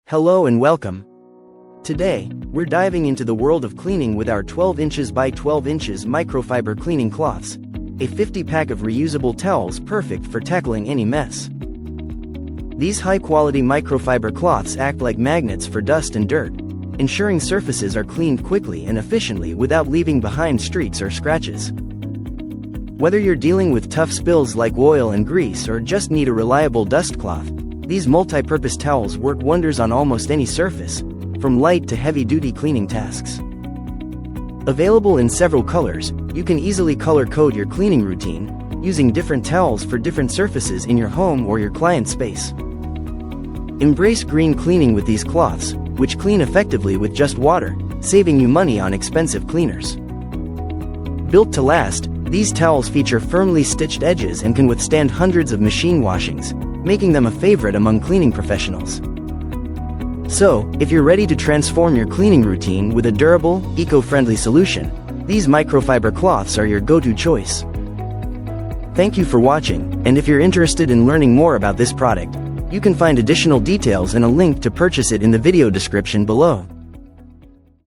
Hello and welcome. Today, we're diving into the world of cleaning with our 12 inches by 12 inches microfiber cleaning cloths, a 50-pack of reusable towels perfect for tackling any mess. These high-quality microfiber cloths act like magnets for dust and dirt, ensuring surfaces are cleaned quickly and efficiently without leaving behind streaks or scratches. Whether you're dealing with tough spills like oil and grease or just need a reliable dust cloth, these multi-purpose towels work wonders on almost any surface, from light to heavy-duty cleaning tasks. Available in several colors, you can easily color-code your cleaning routine, using different towels for different surfaces in your home or your client's space. Embrace green cleaning with these cloths, which clean effectively with just water, saving you money on expensive cleaners. Built to last, these towels feature firmly stitched edges and can withstand hundreds of machine washings, making them a favorite among cleaning professionals. So, if you're ready to transform your cleaning routine with a durable, eco-friendly solution, these microfiber cloths are your go-to choice. Thank you for watching, and if you're interested in learning more about this product, you can find additional details and a link to purchase it in the video description below.